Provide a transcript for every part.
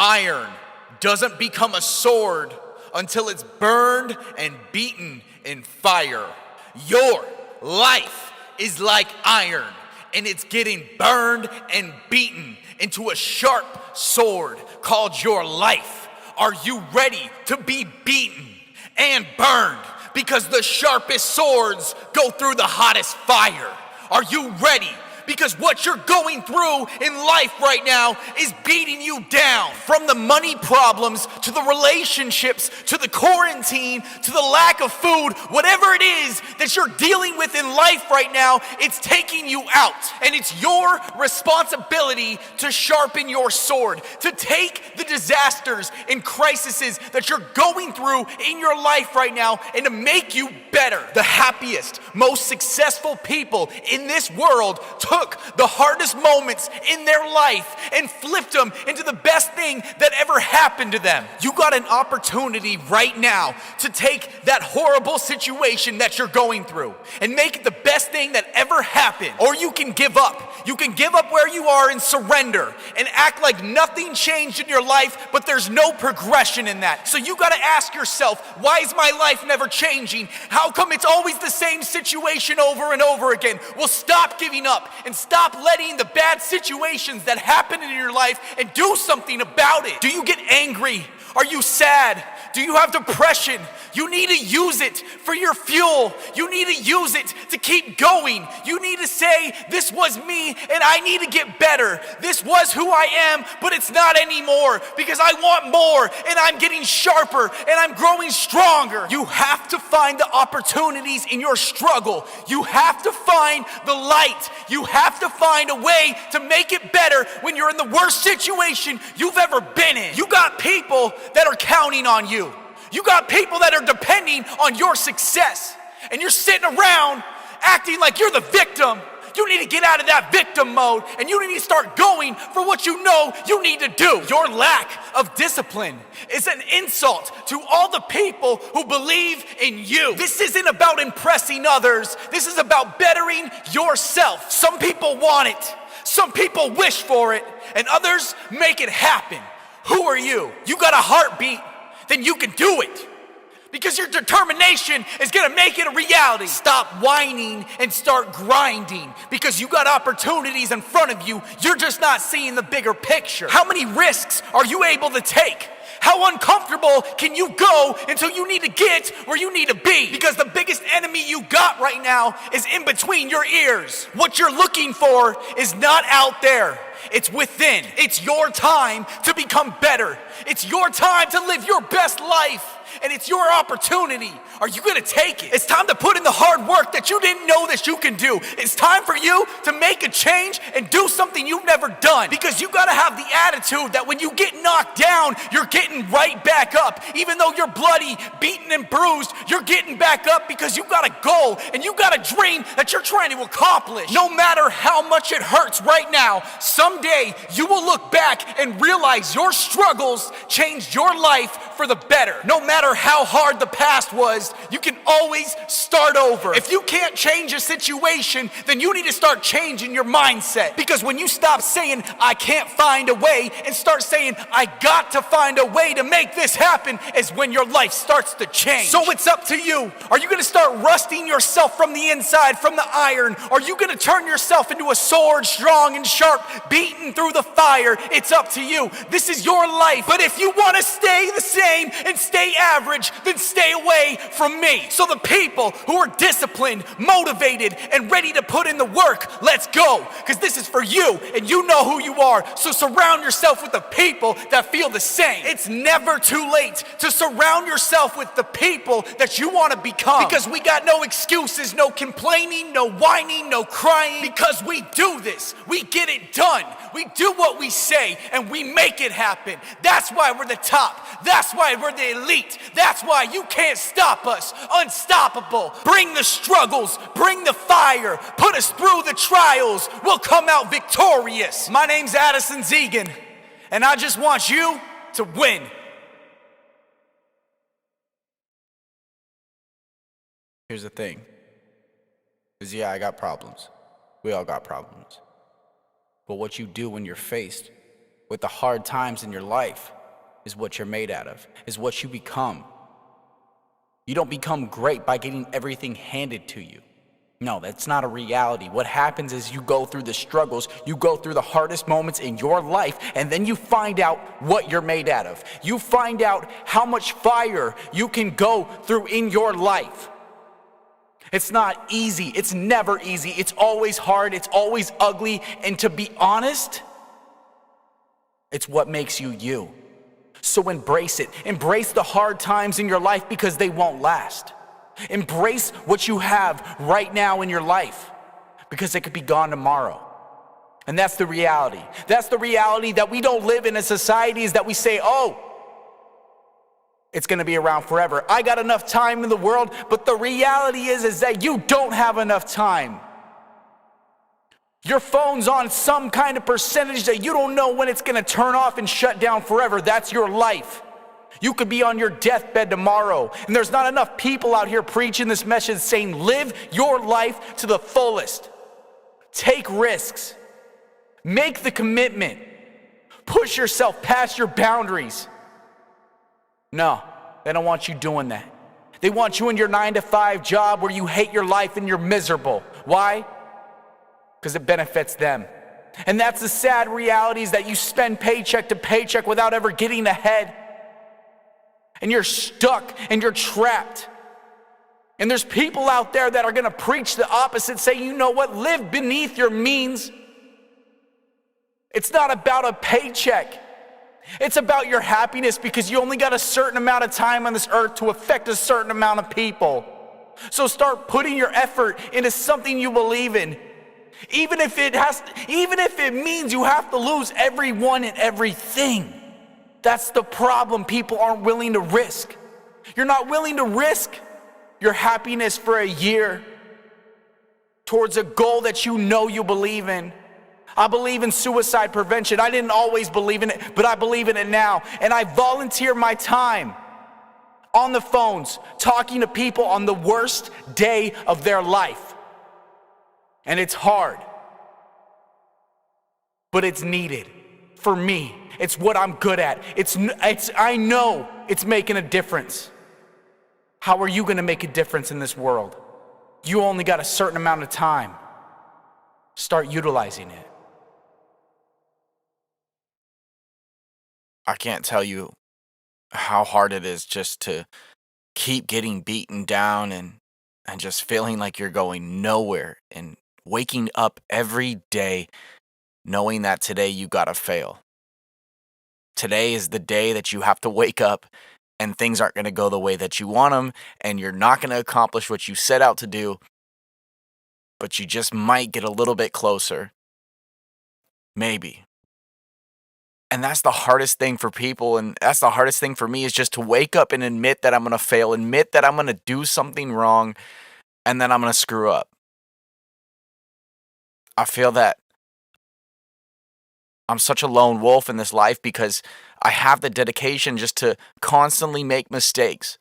Iron doesn't become a sword until it's burned and beaten in fire. Your life is like iron, and it's getting burned and beaten into a sharp sword called your life. Are you ready to be beaten and burned? Because the sharpest swords go through the hottest fire. Are you ready? Because what you're going through in life right now is beating you down. From the money problems, to the relationships, to the quarantine, to the lack of food, whatever it is that you're dealing with in life right now, it's taking you out. And it's your responsibility to sharpen your sword, to take the disasters and crises that you're going through in your life right now and to make you better. The happiest, most successful people in this world took the hardest moments in their life and flipped them into the best thing that ever happened to them. You got an opportunity right now to take that horrible situation that you're going through and make it the best thing that ever happened. Or you can give up. You can give up where you are and surrender and act like nothing changed in your life, but there's no progression in that. So you got to ask yourself, why is my life never changing? How come it's always the same situation over and over again? Well, stop giving up and stop letting the bad situations that happen in your life and do something about it. Do you get angry? Are you sad? Do you have depression? You need to use it for your fuel. You need to use it to keep going. You need to say, this was me and I need to get better. This was who I am, but it's not anymore because I want more and I'm getting sharper and I'm growing stronger. You have to find the opportunities in your struggle. You have to find the light. You have to find a way to make it better when you're in the worst situation you've ever been in. You got people that are counting on you. You got people that are depending on your success. And you're sitting around acting like you're the victim. You need to get out of that victim mode and you need to start going for what you know you need to do. Your lack of discipline is an insult to all the people who believe in you. This isn't about impressing others. This is about bettering yourself. Some people want it. Some people wish for it. And others make it happen. Who are you? You got a heartbeat, then you can do it. Because your determination is gonna make it a reality. Stop whining and start grinding because you got opportunities in front of you. You're just not seeing the bigger picture. How many risks are you able to take? How uncomfortable can you go until you need to get where you need to be? Because the biggest enemy you got right now is in between your ears. What you're looking for is not out there. It's within. It's your time to become better. It's your time to live your best life. And it's your opportunity. Are you gonna take it? It's time to put in the hard work that you didn't know that you can do. It's time for you to make a change and do something you've never done. Because you gotta have the attitude that when you get knocked down, you're getting right back up. Even though you're bloody, beaten, and bruised, you're getting back up because you got a goal and you got a dream that you're trying to accomplish. No matter how much it hurts right now, someday you will look back and realize your struggles changed your life for the better. No matter how hard the past was, you can always start over. If you can't change a situation, then you need to start changing your mindset. Because when you stop saying, I can't find a way, and start saying, I got to find a way to make this happen, is when your life starts to change. So it's up to you. Are you gonna start rusting yourself from the inside, from the iron? Are you gonna turn yourself into a sword, strong and sharp, beaten through the fire? It's up to you. This is your life. But if you wanna stay the same and stay average, then stay away from me. So the people who are disciplined, motivated, and ready to put in the work, let's go. Because this is for you, and you know who you are. So surround yourself with the people that feel the same. It's never too late to surround yourself with the people that you want to become. Because we got no excuses, no complaining, no whining, no crying. Because we do this. We get it done. We do what we say, and we make it happen. That's why we're the top. That's why we're the elite. That's why you can't stop us. Unstoppable. Bring the struggles. Bring the fire. Put us through the trials. We'll come out victorious. My name's Addison Zegan, and I just want you to win. Here's the thing. Is I got problems. We all got problems. But what you do when you're faced with the hard times in your life is what you're made out of, is what you become. You don't become great by getting everything handed to you. No, that's not a reality. What happens is you go through the struggles, you go through the hardest moments in your life, and then you find out what you're made out of. You find out how much fire you can go through in your life. It's not easy. It's never easy. It's always hard. It's always ugly. And to be honest, it's what makes you you. So embrace it. Embrace the hard times in your life because they won't last. Embrace what you have right now in your life because it could be gone tomorrow. And that's the reality. That's the reality that we don't live in a society is that we say, oh, it's going to be around forever. I got enough time in the world, but the reality is that you don't have enough time. Your phone's on some kind of percentage that you don't know when it's going to turn off and shut down forever. That's your life. You could be on your deathbed tomorrow, and there's not enough people out here preaching this message saying, live your life to the fullest. Take risks. Make the commitment. Push yourself past your boundaries. No, they don't want you doing that. They want you in your 9-to-5 job where you hate your life and you're miserable. Why? Because it benefits them. And that's the sad reality is that you spend paycheck to paycheck without ever getting ahead. And you're stuck and you're trapped. And there's people out there that are going to preach the opposite, say, you know what, live beneath your means. It's not about a paycheck. It's about your happiness because you only got a certain amount of time on this earth to affect a certain amount of people. So start putting your effort into something you believe in. Even if it means you have to lose everyone and everything. That's the problem people aren't willing to risk. You're not willing to risk your happiness for a year towards a goal that you know you believe in. I believe in suicide prevention. I didn't always believe in it, but I believe in it now. And I volunteer my time on the phones, talking to people on the worst day of their life. And it's hard, but it's needed for me. It's what I'm good at. I know it's making a difference. How are you going to make a difference in this world? You only got a certain amount of time. Start utilizing it. I can't tell you how hard it is just to keep getting beaten down and just feeling like you're going nowhere and waking up every day knowing that today you gotta fail. Today is the day that you have to wake up and things aren't going to go the way that you want them and you're not going to accomplish what you set out to do, but you just might get a little bit closer. Maybe. And that's the hardest thing for people, and that's the hardest thing for me is just to wake up and admit that I'm going to fail, admit that I'm going to do something wrong, and then I'm going to screw up. I feel that I'm such a lone wolf in this life because I have the dedication just to constantly make mistakes.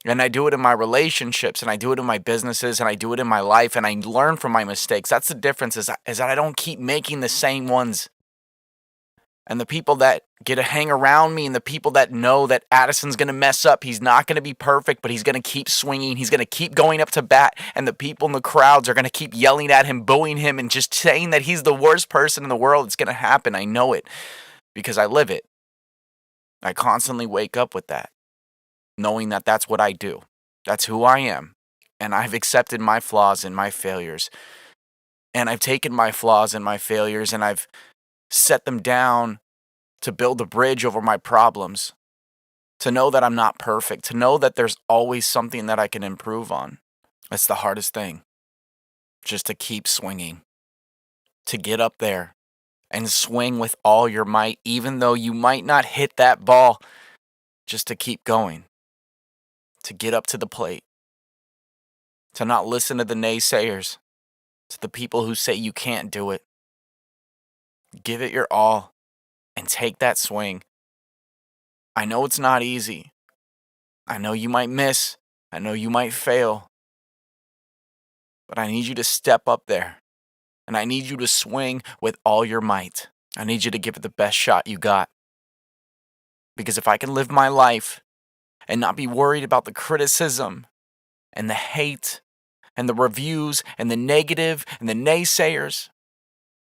And I do it in my relationships, and I do it in my businesses, and I do it in my life, and I learn from my mistakes. That's the difference is that I don't keep making the same ones. And the people that get to hang around me and the people that know that Addison's going to mess up, he's not going to be perfect, but he's going to keep swinging. He's going to keep going up to bat. And the people in the crowds are going to keep yelling at him, booing him, and just saying that he's the worst person in the world. It's going to happen. I know it because I live it. I constantly wake up with that, knowing that that's what I do. That's who I am. And I've accepted my flaws and my failures. And I've taken my flaws and my failures and I've set them down to build a bridge over my problems, to know that I'm not perfect, to know that there's always something that I can improve on. That's the hardest thing, just to keep swinging, to get up there and swing with all your might, even though you might not hit that ball, just to keep going, to get up to the plate, to not listen to the naysayers, to the people who say you can't do it. Give it your all and take that swing. I know it's not easy. I know you might miss. I know you might fail. But I need you to step up there. And I need you to swing with all your might. I need you to give it the best shot you got. Because if I can live my life and not be worried about the criticism and the hate and the reviews and the negative and the naysayers,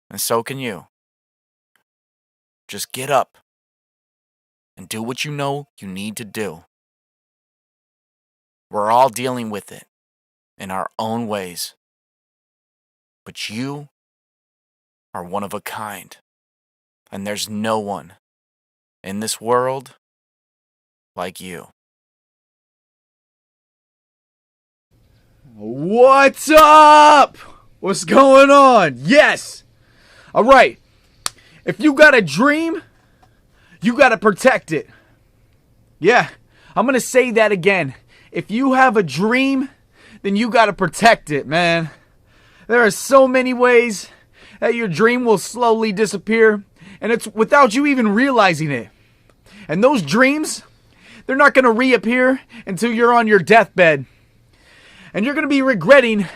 and so can you. Just get up and do what you know you need to do. We're all dealing with it in our own ways. But you are one of a kind. And there's no one in this world like you. What's up? What's going on? Yes. All right. If you got a dream, you got to protect it. Yeah, I'm going to say that again. If you have a dream, then you got to protect it, man. There are so many ways that your dream will slowly disappear, and it's without you even realizing it. And those dreams, they're not going to reappear until you're on your deathbed. And you're going to be regretting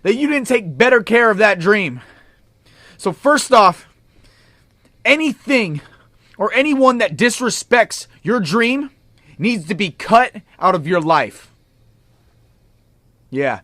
that you didn't take better care of that dream. So first off, anything or anyone that disrespects your dream needs to be cut out of your life. Yeah.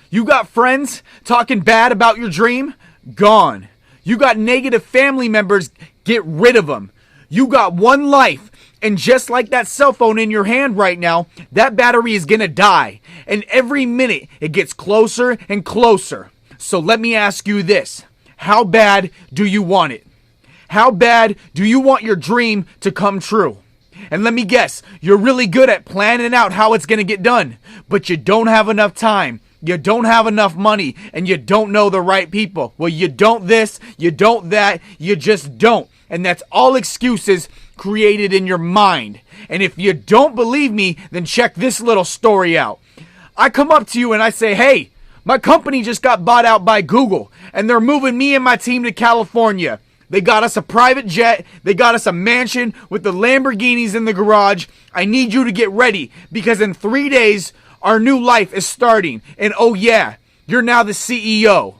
You got friends talking bad about your dream? Gone. You got negative family members? Get rid of them. You got one life, and just like that cell phone in your hand right now, that battery is gonna die. And every minute, it gets closer and closer. So let me ask you this. How bad do you want it? How bad do you want your dream to come true? And let me guess, you're really good at planning out how it's gonna get done, but you don't have enough time. You don't have enough money, and you don't know the right people. Well, you don't this, you don't that, you just don't. And that's all excuses created in your mind. And if you don't believe me, then check this little story out. I come up to you and I say, hey, my company just got bought out by Google, and they're moving me and my team to California. They got us a private jet. They got us a mansion with the Lamborghinis in the garage. I need you to get ready, because in 3 days, our new life is starting. And oh yeah, you're now the CEO.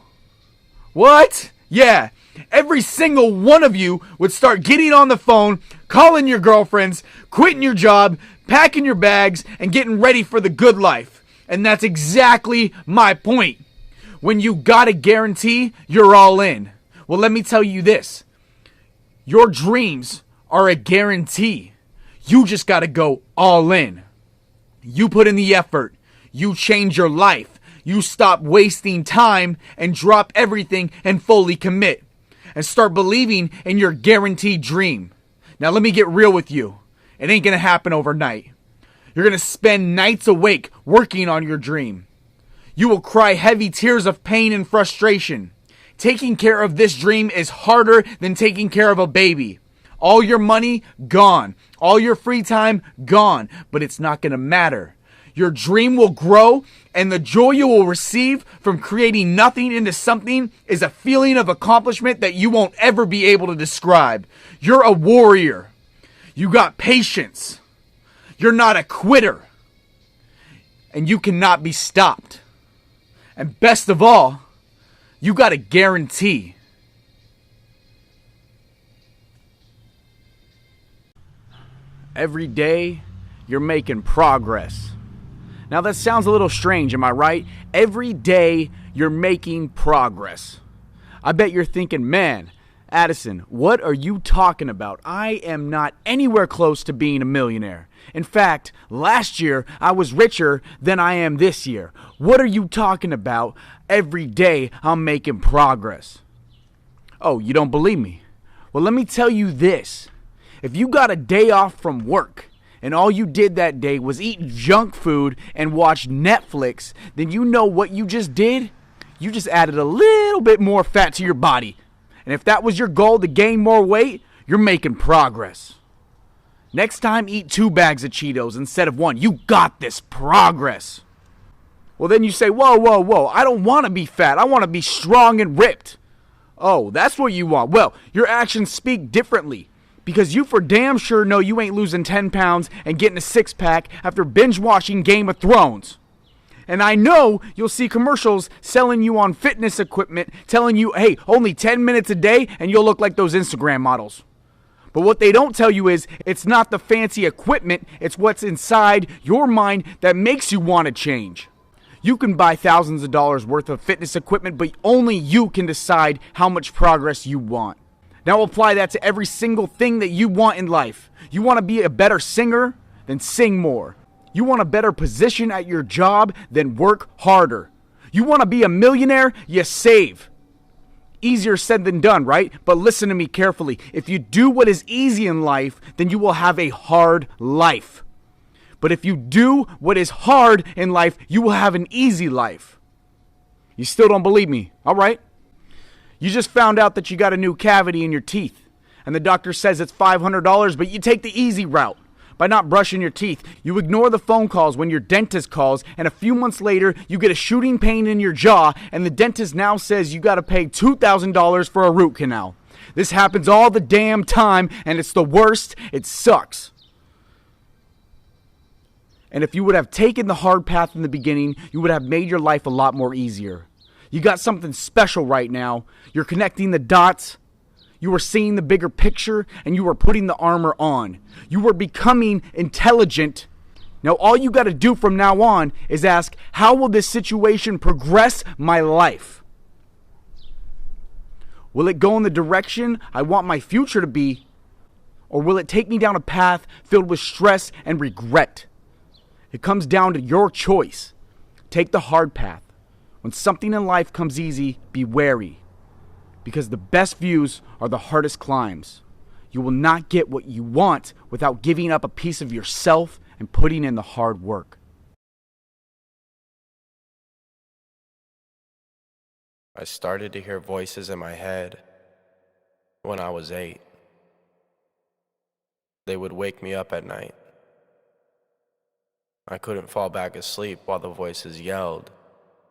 What? Yeah. Every single one of you would start getting on the phone, calling your girlfriends, quitting your job, packing your bags, and getting ready for the good life. And that's exactly my point. When you got a guarantee, you're all in. Well, let me tell you this. Your dreams are a guarantee. You just got to go all in. You put in the effort. You change your life. You stop wasting time and drop everything and fully commit. And start believing in your guaranteed dream. Now let me get real with you. It ain't going to happen overnight. You're going to spend nights awake working on your dream. You will cry heavy tears of pain and frustration. Taking care of this dream is harder than taking care of a baby. All your money, gone. All your free time, gone. But it's not going to matter. Your dream will grow, and the joy you will receive from creating nothing into something is a feeling of accomplishment that you won't ever be able to describe. You're a warrior. You got patience. You're not a quitter. And you cannot be stopped. And best of all, you got a guarantee. Every day, you're making progress. Now that sounds a little strange, am I right? Every day, you're making progress. I bet you're thinking, man, Addison, what are you talking about? I am not anywhere close to being a millionaire. In fact, last year, I was richer than I am this year. What are you talking about? Every day, I'm making progress. Oh, you don't believe me? Well, let me tell you this. If you got a day off from work, and all you did that day was eat junk food and watch Netflix, then you know what you just did? You just added a little bit more fat to your body. And if that was your goal, to gain more weight, you're making progress. Next time, eat 2 bags of Cheetos instead of 1. You got this. Progress. Well, then you say, whoa. I don't want to be fat. I want to be strong and ripped. Oh, that's what you want. Well, your actions speak differently. Because you for damn sure know you ain't losing 10 pounds and getting a 6-pack after binge watching Game of Thrones. And I know you'll see commercials selling you on fitness equipment, telling you, hey, only 10 minutes a day and you'll look like those Instagram models. But what they don't tell you is it's not the fancy equipment, it's what's inside your mind that makes you want to change. You can buy thousands of dollars worth of fitness equipment, but only you can decide how much progress you want. Now apply that to every single thing that you want in life. You want to be a better singer? Then sing more. You want a better position at your job? Then work harder. You want to be a millionaire? You save. Easier said than done, right? But listen to me carefully. If you do what is easy in life, then you will have a hard life. But if you do what is hard in life, you will have an easy life. You still don't believe me? All right. You just found out that you got a new cavity in your teeth, and the doctor says it's $500, but you take the easy route. By not brushing your teeth, you ignore the phone calls when your dentist calls, and a few months later, you get a shooting pain in your jaw, and the dentist now says you gotta pay $2,000 for a root canal. This happens all the damn time, and it's the worst. It sucks. And if you would have taken the hard path in the beginning, you would have made your life a lot more easier. You got something special right now. You're connecting the dots. You are seeing the bigger picture, and you are putting the armor on. You are becoming intelligent. Now all you got to do from now on is ask, how will this situation progress my life? Will it go in the direction I want my future to be? Or will it take me down a path filled with stress and regret? It comes down to your choice. Take the hard path. When something in life comes easy, be wary. Because the best views are the hardest climbs. You will not get what you want without giving up a piece of yourself and putting in the hard work. I started to hear voices in my head when I was 8. They would wake me up at night. I couldn't fall back asleep while the voices yelled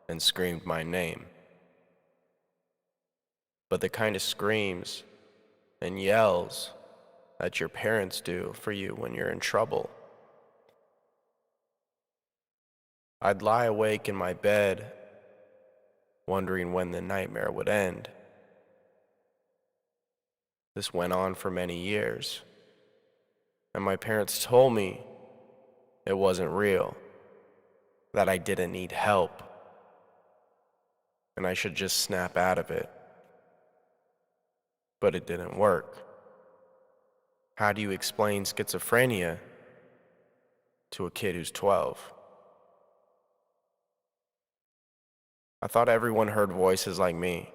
and screamed my name. But the kind of screams and yells that your parents do for you when you're in trouble. I'd lie awake in my bed, wondering when the nightmare would end. This went on for many years, and my parents told me it wasn't real, that I didn't need help, and I should just snap out of it. But it didn't work. How do you explain schizophrenia to a kid who's 12? I thought everyone heard voices like me.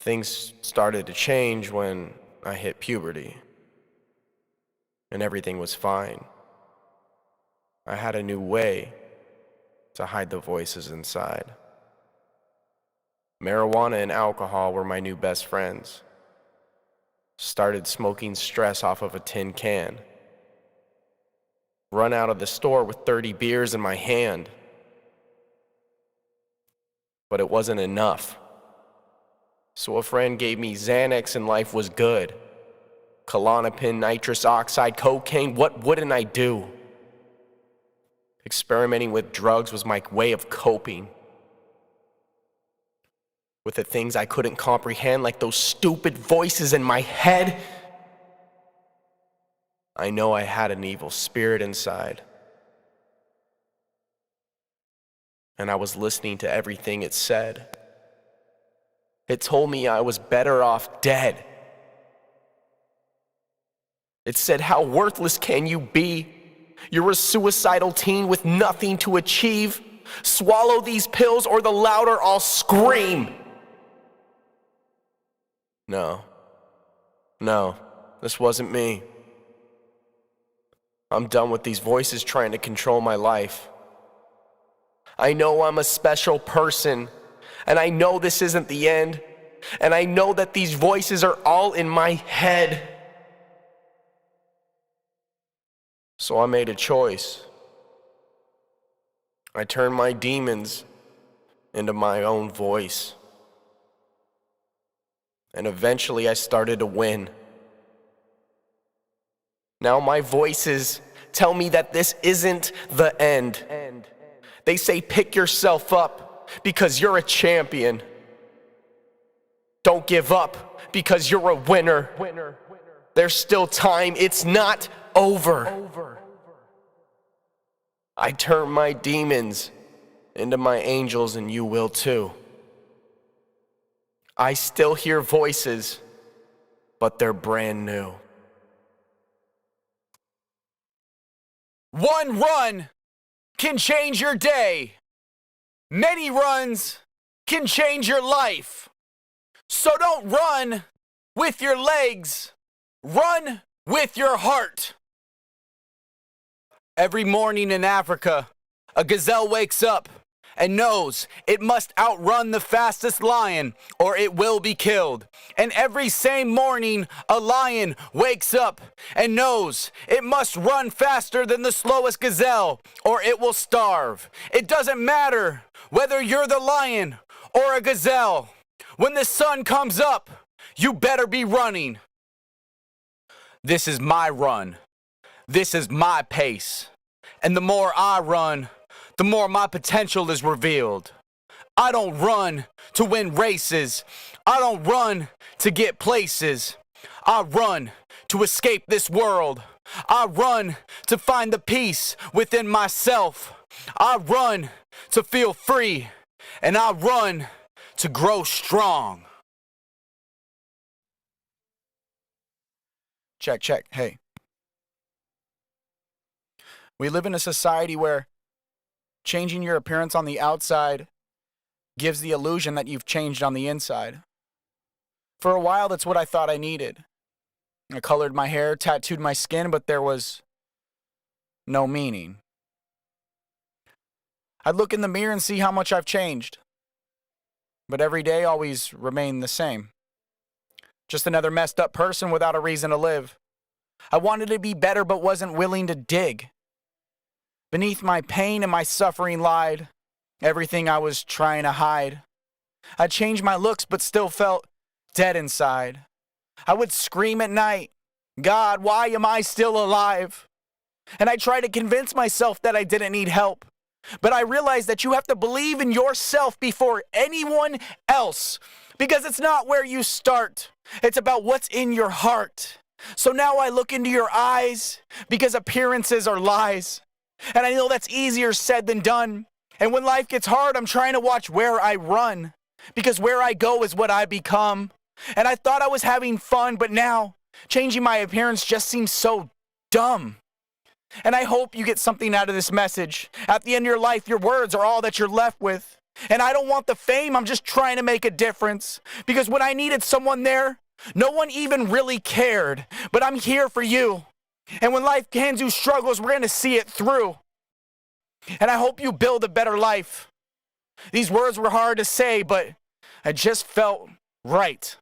Things started to change when I hit puberty, and everything was fine. I had a new way to hide the voices inside. Marijuana and alcohol were my new best friends. Started smoking stress off of a tin can. Run out of the store with 30 beers in my hand. But it wasn't enough. So a friend gave me Xanax and life was good. Klonopin, nitrous oxide, cocaine, what wouldn't I do? Experimenting with drugs was my way of coping with the things I couldn't comprehend, like those stupid voices in my head. I know I had an evil spirit inside, and I was listening to everything it said. It told me I was better off dead. It said, how worthless can you be? You're a suicidal teen with nothing to achieve. Swallow these pills or the louder I'll scream. No, this wasn't me. I'm done with these voices trying to control my life. I know I'm a special person, and I know this isn't the end, and I know that these voices are all in my head. So I made a choice. I turned my demons into my own voice. And eventually I started to win. Now my voices tell me that this isn't the end. They say pick yourself up because you're a champion. Don't give up because you're a winner. There's still time. It's not over. I turn my demons into my angels, and you will too. I still hear voices, but they're brand new. One run can change your day. Many runs can change your life. So don't run with your legs. Run with your heart. Every morning in Africa, a gazelle wakes up and knows it must outrun the fastest lion or it will be killed. And every same morning, a lion wakes up and knows it must run faster than the slowest gazelle or it will starve. It doesn't matter whether you're the lion or a gazelle. When the sun comes up, you better be running. This is my run. This is my pace. And the more I run, the more my potential is revealed. I don't run to win races. I don't run to get places. I run to escape this world. I run to find the peace within myself. I run to feel free. And I run to grow strong. Check, check. Hey. We live in a society where changing your appearance on the outside gives the illusion that you've changed on the inside. For a while, that's what I thought I needed. I colored my hair, tattooed my skin, but there was no meaning. I'd look in the mirror and see how much I've changed. But every day always remained the same. Just another messed up person without a reason to live. I wanted to be better but wasn't willing to dig. Beneath my pain and my suffering lied everything I was trying to hide. I changed my looks but still felt dead inside. I would scream at night, God, why am I still alive? And I tried to convince myself that I didn't need help. But I realized that you have to believe in yourself before anyone else. Because it's not where you start. It's about what's in your heart. So now I look into your eyes because appearances are lies. And I know that's easier said than done. And when life gets hard, I'm trying to watch where I run. Because where I go is what I become. And I thought I was having fun, but now changing my appearance just seems so dumb. And I hope you get something out of this message. At the end of your life, your words are all that you're left with. And I don't want the fame, I'm just trying to make a difference. Because when I needed someone there, no one even really cared. But I'm here for you. And when life hands you struggles, we're going to see it through. And I hope you build a better life. These words were hard to say, but I just felt right.